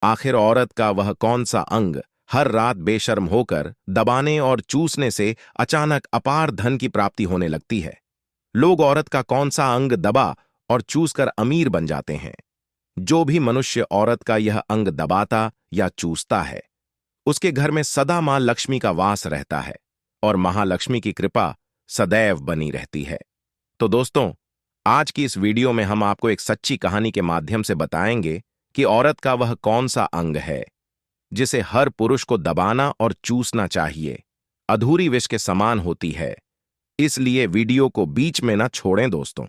आखिर औरत का वह कौन सा अंग हर रात बेशर्म होकर दबाने और चूसने से अचानक अपार धन की प्राप्ति होने लगती है? लोग औरत का कौन सा अंग दबा और चूसकर अमीर बन जाते हैं? जो भी मनुष्य औरत का यह अंग दबाता या चूसता है, उसके घर में सदा मां लक्ष्मी का वास रहता है और महालक्ष्मी की कृपा सदैव बनी रहती है। तो दोस्तों, आज की इस वीडियो में हम आपको एक सच्ची कहानी के माध्यम से बताएंगे कि औरत का वह कौन सा अंग है जिसे हर पुरुष को दबाना और चूसना चाहिए। अधूरी विष के समान होती है, इसलिए वीडियो को बीच में ना छोड़ें दोस्तों।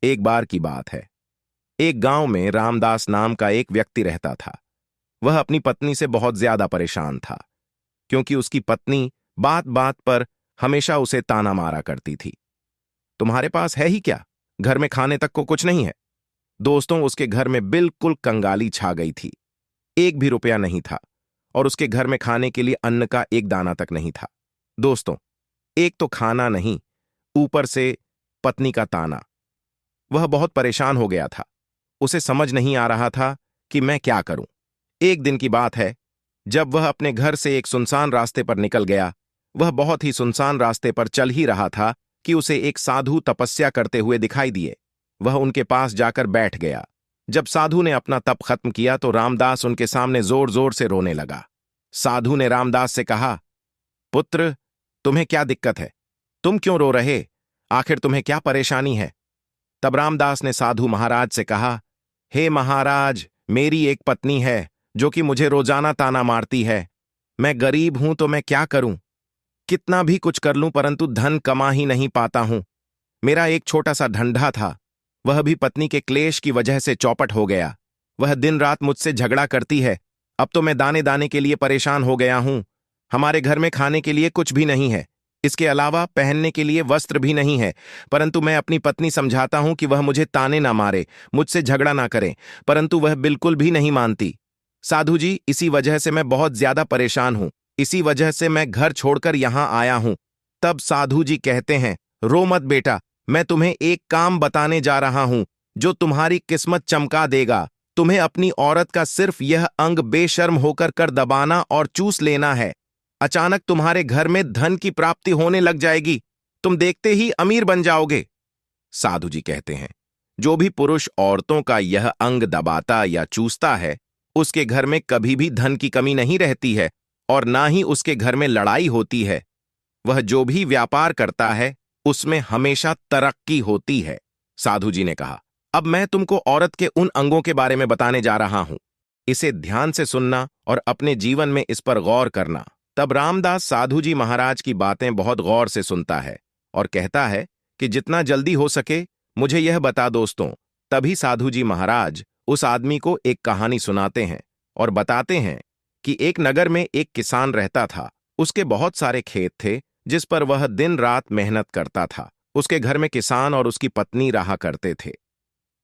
एक बार की बात है, एक गांव में रामदास नाम का एक व्यक्ति रहता था। वह अपनी पत्नी से बहुत ज्यादा परेशान था, क्योंकि उसकी पत्नी बात बात पर हमेशा उसे ताना मारा करती थी। तुम्हारे पास है ही क्या, घर में खाने तक को कुछ नहीं है। दोस्तों, उसके घर में बिल्कुल कंगाली छा गई थी। एक भी रुपया नहीं था और उसके घर में खाने के लिए अन्न का एक दाना तक नहीं था। दोस्तों, एक तो खाना नहीं, ऊपर से पत्नी का ताना। वह बहुत परेशान हो गया था। उसे समझ नहीं आ रहा था कि मैं क्या करूं। एक दिन की बात है, जब वह अपने घर से एक सुनसान रास्ते पर निकल गया। वह बहुत ही सुनसान रास्ते पर चल ही रहा था कि उसे एक साधु तपस्या करते हुए दिखाई दिए। वह उनके पास जाकर बैठ गया। जब साधु ने अपना तप खत्म किया तो रामदास उनके सामने जोर जोर से रोने लगा। साधु ने रामदास से कहा, पुत्र, तुम्हें क्या दिक्कत है? तुम क्यों रो रहे? आखिर तुम्हें क्या परेशानी है? तब रामदास ने साधु महाराज से कहा, हे महाराज, मेरी एक पत्नी है जो कि मुझे रोजाना ताना मारती है। मैं गरीब हूं तो मैं क्या करूं? कितना भी कुछ कर लूं परंतु धन कमा ही नहीं पाता हूं। मेरा एक छोटा सा ढंढा था, वह भी पत्नी के क्लेश की वजह से चौपट हो गया। वह दिन रात मुझसे झगड़ा करती है। अब तो मैं दाने दाने के लिए परेशान हो गया हूं। हमारे घर में खाने के लिए कुछ भी नहीं है, इसके अलावा पहनने के लिए वस्त्र भी नहीं है। परंतु मैं अपनी पत्नी समझाता हूं कि वह मुझे ताने ना मारे, मुझसे झगड़ा ना करे, परंतु वह बिल्कुल भी नहीं मानती। साधु जी, इसी वजह से मैं बहुत ज्यादा परेशान हूं। इसी वजह से मैं घर छोड़कर यहां आया हूं। तब साधु जी कहते हैं, रो मत बेटा, मैं तुम्हें एक काम बताने जा रहा हूं जो तुम्हारी किस्मत चमका देगा। तुम्हें अपनी औरत का सिर्फ यह अंग बेशर्म होकर कर दबाना और चूस लेना है। अचानक तुम्हारे घर में धन की प्राप्ति होने लग जाएगी। तुम देखते ही अमीर बन जाओगे। साधु जी कहते हैं, जो भी पुरुष औरतों का यह अंग दबाता या चूसता है, उसके घर में कभी भी धन की कमी नहीं रहती है और ना ही उसके घर में लड़ाई होती है। वह जो भी व्यापार करता है उसमें हमेशा तरक्की होती है। साधु जी ने कहा, अब मैं तुमको औरत के उन अंगों के बारे में बताने जा रहा हूं। इसे ध्यान से सुनना और अपने जीवन में इस पर गौर करना। तब रामदास साधु जी महाराज की बातें बहुत गौर से सुनता है और कहता है कि जितना जल्दी हो सके मुझे यह बता दोस्तों। तभी साधु जी महाराज उस आदमी को एक कहानी सुनाते हैं और बताते हैं कि एक नगर में एक किसान रहता था। उसके बहुत सारे खेत थे जिस पर वह दिन रात मेहनत करता था। उसके घर में किसान और उसकी पत्नी रहा करते थे।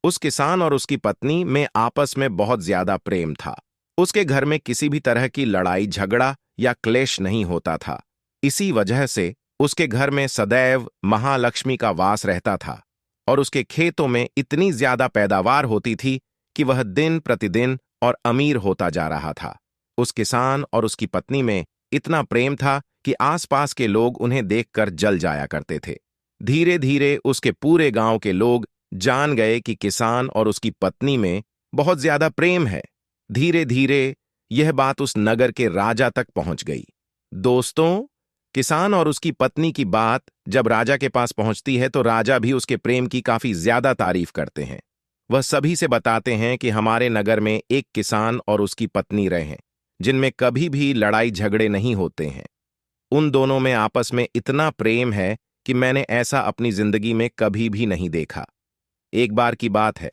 उस किसान और उसकी पत्नी में आपस में बहुत ज्यादा प्रेम था। उसके घर में किसी भी तरह की लड़ाई झगड़ा या क्लेश नहीं होता था। इसी वजह से उसके घर में सदैव महालक्ष्मी का वास रहता था और उसके खेतों में इतनी ज्यादा पैदावार होती थी कि वह दिन प्रतिदिन और अमीर होता जा रहा था। उस किसान और उसकी पत्नी में इतना प्रेम था कि आसपास के लोग उन्हें देखकर जल जाया करते थे। धीरे धीरे उसके पूरे गांव के लोग जान गए कि किसान और उसकी पत्नी में बहुत ज्यादा प्रेम है। धीरे धीरे यह बात उस नगर के राजा तक पहुंच गई। दोस्तों, किसान और उसकी पत्नी की बात जब राजा के पास पहुंचती है तो राजा भी उसके प्रेम की काफी ज्यादा तारीफ करते हैं। वह सभी से बताते हैं कि हमारे नगर में एक किसान और उसकी पत्नी रहे हैं जिनमें कभी भी लड़ाई झगड़े नहीं होते हैं। उन दोनों में आपस में इतना प्रेम है कि मैंने ऐसा अपनी जिंदगी में कभी भी नहीं देखा। एक बार की बात है,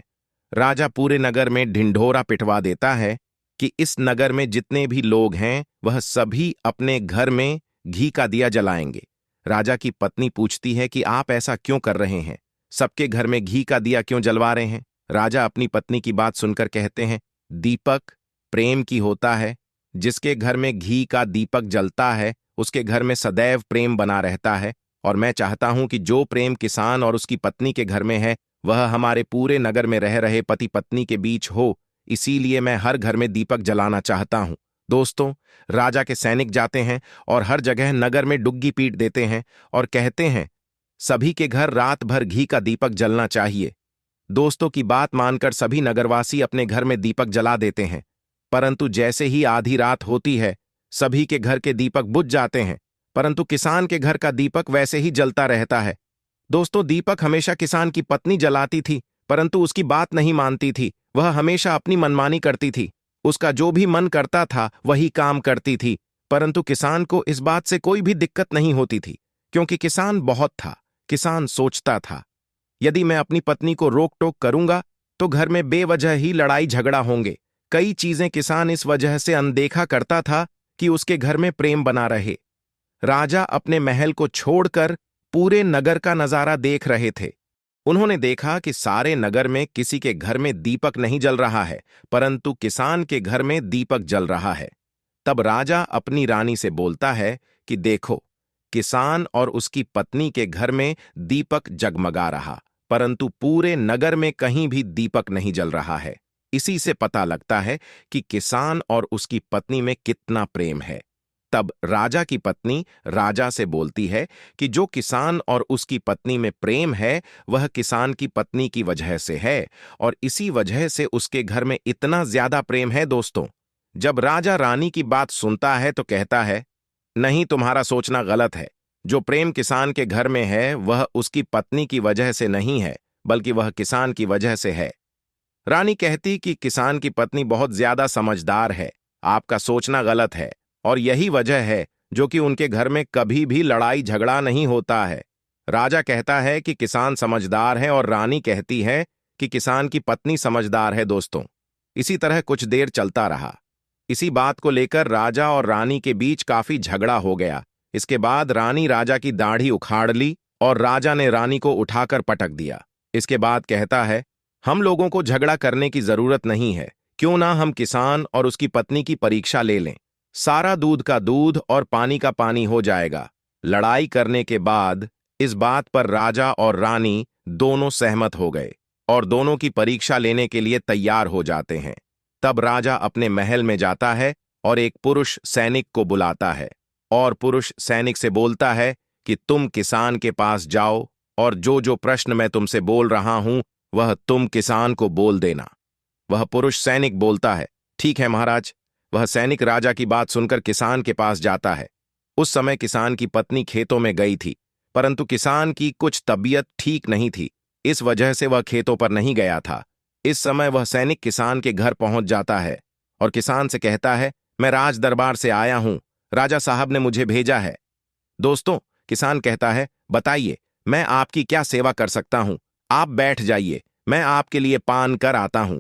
राजा पूरे नगर में ढिंढोरा पिटवा देता है कि इस नगर में जितने भी लोग हैं वह सभी अपने घर में घी का दिया जलाएंगे। राजा की पत्नी पूछती है कि आप ऐसा क्यों कर रहे हैं? सबके घर में घी का दिया क्यों जलवा रहे हैं? राजा अपनी पत्नी की बात सुनकर कहते हैं, दीपक प्रेम की होता है। जिसके घर में घी का दीपक जलता है उसके घर में सदैव प्रेम बना रहता है और मैं चाहता हूं कि जो प्रेम किसान और उसकी पत्नी के घर में है वह हमारे पूरे नगर में रह रहे पति पत्नी के बीच हो। इसीलिए मैं हर घर में दीपक जलाना चाहता हूं। दोस्तों, राजा के सैनिक जाते हैं और हर जगह नगर में डुग्गी पीट देते हैं और कहते हैं सभी के घर रात भर घी का दीपक जलना चाहिए। दोस्तों की बात मानकर सभी नगरवासी अपने घर में दीपक जला देते हैं, परंतु जैसे ही आधी रात होती है सभी के घर के दीपक बुझ जाते हैं, परंतु किसान के घर का दीपक वैसे ही जलता रहता है। दोस्तों, दीपक हमेशा किसान की पत्नी जलाती थी, परंतु उसकी बात नहीं मानती थी। वह हमेशा अपनी मनमानी करती थी। उसका जो भी मन करता था वही काम करती थी, परंतु किसान को इस बात से कोई भी दिक्कत नहीं होती थी, क्योंकि किसान बहुत था। किसान सोचता था, यदि मैं अपनी पत्नी को रोक टोक करूंगा तो घर में बेवजह ही लड़ाई झगड़ा होंगे। कई चीजें किसान इस वजह से अनदेखा करता था कि उसके घर में प्रेम बना रहे। राजा अपने महल को छोड़कर पूरे नगर का नजारा देख रहे थे। उन्होंने देखा कि सारे नगर में किसी के घर में दीपक नहीं जल रहा है, परंतु किसान के घर में दीपक जल रहा है। तब राजा अपनी रानी से बोलता है कि देखो, किसान और उसकी पत्नी के घर में दीपक जगमगा रहा, परंतु पूरे नगर में कहीं भी दीपक नहीं जल रहा है। इसी से पता लगता है कि किसान और उसकी पत्नी में कितना प्रेम है। तब राजा की पत्नी राजा से बोलती है कि जो किसान और उसकी पत्नी में प्रेम है वह किसान की पत्नी की वजह से है, और इसी वजह से उसके घर में इतना ज्यादा प्रेम है। दोस्तों, जब राजा रानी की बात सुनता है तो कहता है, नहीं, तुम्हारा सोचना गलत है। जो प्रेम किसान के घर में है वह उसकी पत्नी की वजह से नहीं है, बल्कि वह किसान की वजह से है। रानी कहती कि किसान की पत्नी बहुत ज्यादा समझदार है, आपका सोचना गलत है, और यही वजह है जो कि उनके घर में कभी भी लड़ाई झगड़ा नहीं होता है। राजा कहता है कि किसान समझदार है और रानी कहती है कि किसान की पत्नी समझदार है। दोस्तों, इसी तरह कुछ देर चलता रहा। इसी बात को लेकर राजा और रानी के बीच काफी झगड़ा हो गया। इसके बाद रानी राजा की दाढ़ी उखाड़ ली और राजा ने रानी को उठाकर पटक दिया। इसके बाद कहता है, हम लोगों को झगड़ा करने की जरूरत नहीं है, क्यों ना हम किसान और उसकी पत्नी की परीक्षा ले लें। सारा दूध का दूध और पानी का पानी हो जाएगा। लड़ाई करने के बाद इस बात पर राजा और रानी दोनों सहमत हो गए और दोनों की परीक्षा लेने के लिए तैयार हो जाते हैं। तब राजा अपने महल में जाता है और एक पुरुष सैनिक को बुलाता है और पुरुष सैनिक से बोलता है कि तुम किसान के पास जाओ और जो जो प्रश्न मैं तुमसे बोल रहा हूं वह तुम किसान को बोल देना। वह पुरुष सैनिक बोलता है, ठीक है महाराज। वह सैनिक राजा की बात सुनकर किसान के पास जाता है। उस समय किसान की पत्नी खेतों में गई थी, परंतु किसान की कुछ तबीयत ठीक नहीं थी, इस वजह से वह खेतों पर नहीं गया था। इस समय वह सैनिक किसान के घर पहुंच जाता है और किसान से कहता है, मैं राज दरबार से आया हूं, राजा साहब ने मुझे भेजा है। दोस्तों, किसान कहता है, बताइए, मैं आपकी क्या सेवा कर सकता हूं? आप बैठ जाइए, मैं आपके लिए पान कर आता हूं।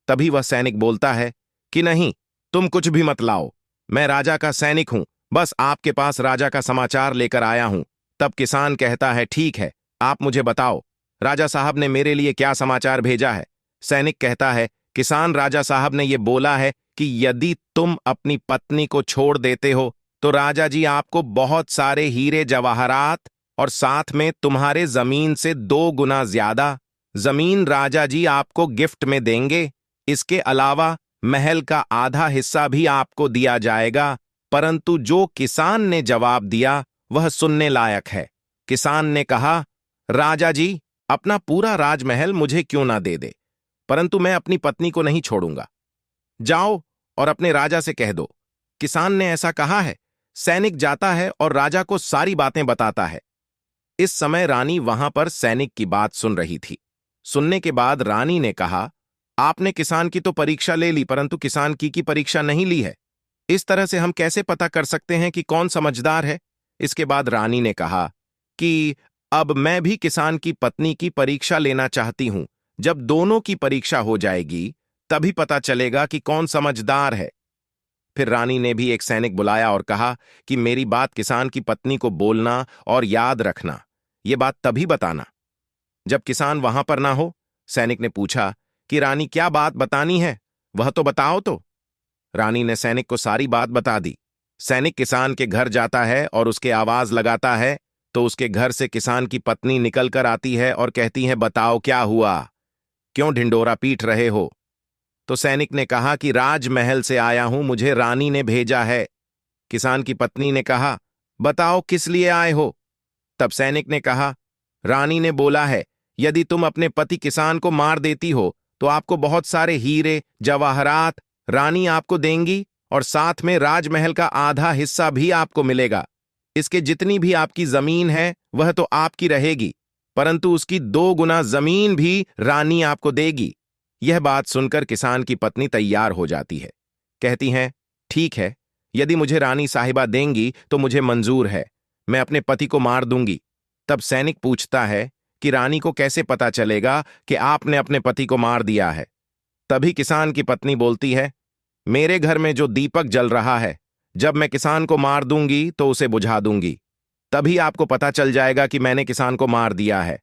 तभी वह सैनिक बोलता है कि नहीं, तुम कुछ भी मत लाओ, मैं राजा का सैनिक हूं, बस आपके पास राजा का समाचार लेकर आया हूं। तब किसान कहता है, ठीक है, आप मुझे बताओ, राजा साहब ने मेरे लिए क्या समाचार भेजा है? सैनिक कहता है, किसान, राजा साहब ने यह बोला है कि यदि तुम अपनी पत्नी को छोड़ देते हो तो राजा जी आपको बहुत सारे हीरे जवाहरात और साथ में तुम्हारे जमीन से 2 गुना ज्यादा जमीन राजा जी आपको गिफ्ट में देंगे। इसके अलावा महल का आधा हिस्सा भी आपको दिया जाएगा। परंतु जो किसान ने जवाब दिया वह सुनने लायक है। किसान ने कहा, राजा जी, अपना पूरा राजमहल मुझे क्यों ना दे दे, परंतु मैं अपनी पत्नी को नहीं छोड़ूंगा। जाओ और अपने राजा से कह दो। किसान ने ऐसा कहा है। सैनिक जाता है और राजा को सारी बातें बताता है। इस समय रानी वहां पर सैनिक की बात सुन रही थी। सुनने के बाद रानी ने कहा, आपने किसान की तो परीक्षा ले ली, परंतु किसान की परीक्षा नहीं ली है। इस तरह से हम कैसे पता कर सकते हैं कि कौन समझदार है? इसके बाद रानी ने कहा कि अब मैं भी किसान की पत्नी की परीक्षा लेना चाहती हूं। जब दोनों की परीक्षा हो जाएगी तभी पता चलेगा कि कौन समझदार है। फिर रानी ने भी एक सैनिक बुलाया और कहा कि मेरी बात किसान की पत्नी को बोलना और याद रखना, ये बात तभी बताना जब किसान वहां पर ना हो। सैनिक ने पूछा कि रानी, क्या बात बतानी है, वह तो बताओ तो। रानी ने सैनिक को सारी बात बता दी। सैनिक किसान के घर जाता है और उसके आवाज लगाता है तो उसके घर से किसान की पत्नी निकल कर आती है और कहती है, बताओ क्या हुआ, क्यों ढिंडोरा पीट रहे हो? तो सैनिक ने कहा कि राजमहल से आया हूं, मुझे रानी ने भेजा है। किसान की पत्नी ने कहा, बताओ किस लिए आए हो? तब सैनिक ने कहा, रानी ने बोला है, यदि तुम अपने पति किसान को मार देती हो तो आपको बहुत सारे हीरे जवाहरात रानी आपको देंगी और साथ में राजमहल का आधा हिस्सा भी आपको मिलेगा। इसके जितनी भी आपकी जमीन है वह तो आपकी रहेगी, परंतु उसकी 2 गुना जमीन भी रानी आपको देगी। यह बात सुनकर किसान की पत्नी तैयार हो जाती है। कहती हैं, ठीक है, यदि मुझे रानी साहिबा देंगी तो मुझे मंजूर है, मैं अपने पति को मार दूंगी। तब सैनिक पूछता है कि रानी को कैसे पता चलेगा कि आपने अपने पति को मार दिया है? तभी किसान की पत्नी बोलती है, मेरे घर में जो दीपक जल रहा है, जब मैं किसान को मार दूंगी तो उसे बुझा दूंगी, तभी आपको पता चल जाएगा कि मैंने किसान को मार दिया है।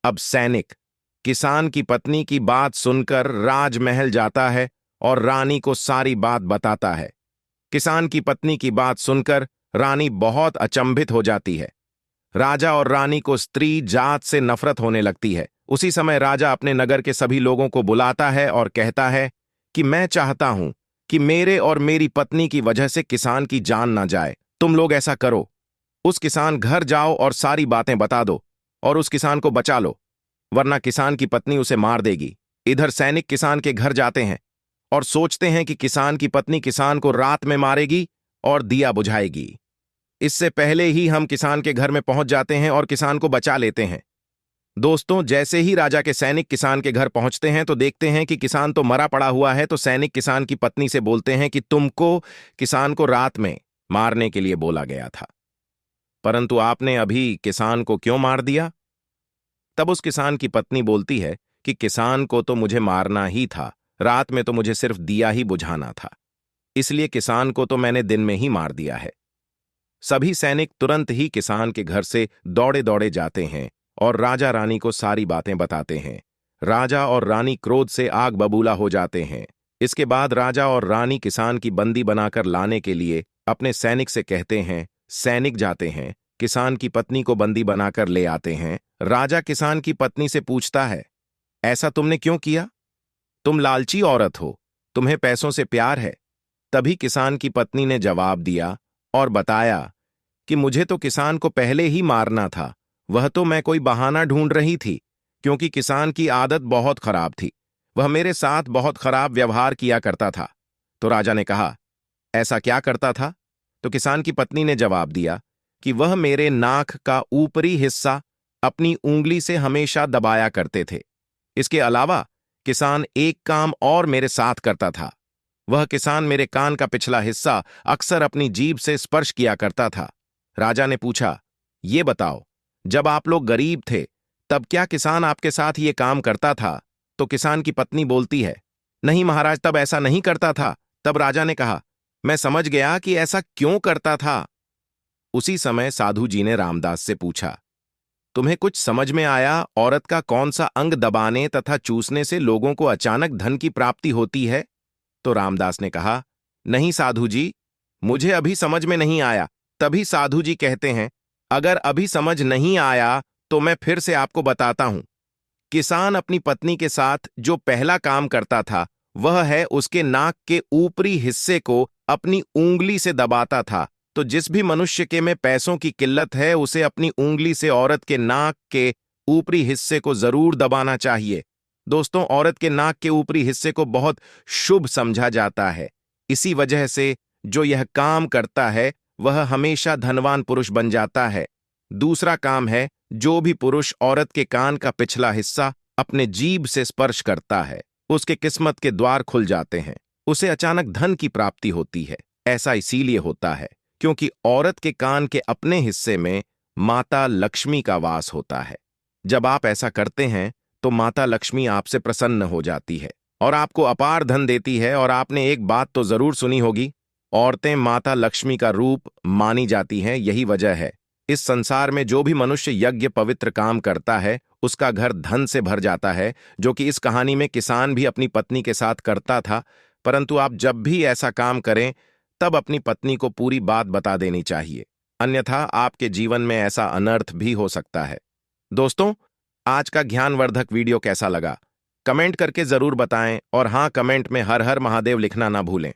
अब सैनिक किसान की पत्नी की बात सुनकर राजमहल जाता है और रानी को सारी बात बताता है। किसान की पत्नी की बात सुनकर रानी बहुत अचंभित हो जाती है। राजा और रानी को स्त्री जात से नफरत होने लगती है। उसी समय राजा अपने नगर के सभी लोगों को बुलाता है और कहता है कि मैं चाहता हूं कि मेरे और मेरी पत्नी की वजह से किसान की जान ना जाए। तुम लोग ऐसा करो, उस किसान घर जाओ और सारी बातें बता दो और उस किसान को बचा लो, वरना किसान की पत्नी उसे मार देगी। इधर सैनिक किसान के घर जाते हैं और सोचते हैं कि किसान की पत्नी किसान को रात में मारेगी और दिया बुझाएगी। इससे पहले ही हम किसान के घर में पहुंच जाते हैं और किसान को बचा लेते हैं। दोस्तों, जैसे ही राजा के सैनिक किसान के घर पहुंचते हैं तो देखते हैं कि किसान तो मरा पड़ा हुआ है। तो सैनिक किसान की पत्नी से बोलते हैं कि तुमको किसान को रात में मारने के लिए बोला गया था, परंतु आपने अभी किसान को क्यों मार दिया? तब उस किसान की पत्नी बोलती है कि किसान को तो मुझे मारना ही था, रात में तो मुझे सिर्फ दिया ही बुझाना था, इसलिए किसान को तो मैंने दिन में ही मार दिया है। सभी सैनिक तुरंत ही किसान के घर से दौड़े दौड़े जाते हैं और राजा रानी को सारी बातें बताते हैं। राजा और रानी क्रोध से आग बबूला हो जाते हैं। इसके बाद राजा और रानी किसान की बंदी बनाकर लाने के लिए अपने सैनिक से कहते हैं। सैनिक जाते हैं, किसान की पत्नी को बंदी बनाकर ले आते हैं। राजा किसान की पत्नी से पूछता है, ऐसा तुमने क्यों किया? तुम लालची औरत हो, तुम्हें पैसों से प्यार है। तभी किसान की पत्नी ने जवाब दिया और बताया कि मुझे तो किसान को पहले ही मारना था, वह तो मैं कोई बहाना ढूंढ रही थी, क्योंकि किसान की आदत बहुत खराब थी, वह मेरे साथ बहुत खराब व्यवहार किया करता था। तो राजा ने कहा, ऐसा क्या करता था? तो किसान की पत्नी ने जवाब दिया कि वह मेरे नाक का ऊपरी हिस्सा अपनी उंगली से हमेशा दबाया करते थे। इसके अलावा किसान एक काम और मेरे साथ करता था, वह किसान मेरे कान का पिछला हिस्सा अक्सर अपनी जीभ से स्पर्श किया करता था। राजा ने पूछा, ये बताओ, जब आप लोग गरीब थे तब क्या किसान आपके साथ ये काम करता था? तो किसान की पत्नी बोलती है, नहीं महाराज, तब ऐसा नहीं करता था। तब राजा ने कहा, मैं समझ गया कि ऐसा क्यों करता था। उसी समय साधु जी ने रामदास से पूछा, तुम्हें कुछ समझ में आया औरत का कौन सा अंग दबाने तथा चूसने से लोगों को अचानक धन की प्राप्ति होती है? तो रामदास ने कहा, नहीं साधु जी, मुझे अभी समझ में नहीं आया। तभी साधु जी कहते हैं, अगर अभी समझ नहीं आया तो मैं फिर से आपको बताता हूं। किसान अपनी पत्नी के साथ जो पहला काम करता था वह है उसके नाक के ऊपरी हिस्से को अपनी उंगली से दबाता था। तो जिस भी मनुष्य के में पैसों की किल्लत है उसे अपनी उंगली से औरत के नाक के ऊपरी हिस्से को जरूर दबाना चाहिए। दोस्तों, औरत के नाक के ऊपरी हिस्से को बहुत शुभ समझा जाता है। इसी वजह से जो यह काम करता है वह हमेशा धनवान पुरुष बन जाता है। दूसरा काम है, जो भी पुरुष औरत के कान का पिछला हिस्सा अपने जीभ से स्पर्श करता है उसके किस्मत के द्वार खुल जाते हैं, उसे अचानक धन की प्राप्ति होती है। ऐसा इसीलिए होता है क्योंकि औरत के कान के अपने हिस्से में माता लक्ष्मी का वास होता है। जब आप ऐसा करते हैं तो माता लक्ष्मी आपसे प्रसन्न हो जाती है और आपको अपार धन देती है। और आपने एक बात तो जरूर सुनी होगी, औरतें माता लक्ष्मी का रूप मानी जाती हैं। यही वजह है इस संसार में जो भी मनुष्य यज्ञ पवित्र काम करता है उसका घर धन से भर जाता है, जो कि इस कहानी में किसान भी अपनी पत्नी के साथ करता था। परंतु आप जब भी ऐसा काम करें तब अपनी पत्नी को पूरी बात बता देनी चाहिए, अन्यथा आपके जीवन में ऐसा अनर्थ भी हो सकता है। दोस्तों, आज का ज्ञानवर्धक वीडियो कैसा लगा कमेंट करके जरूर बताएं और हाँ, कमेंट में हर हर महादेव लिखना ना भूलें।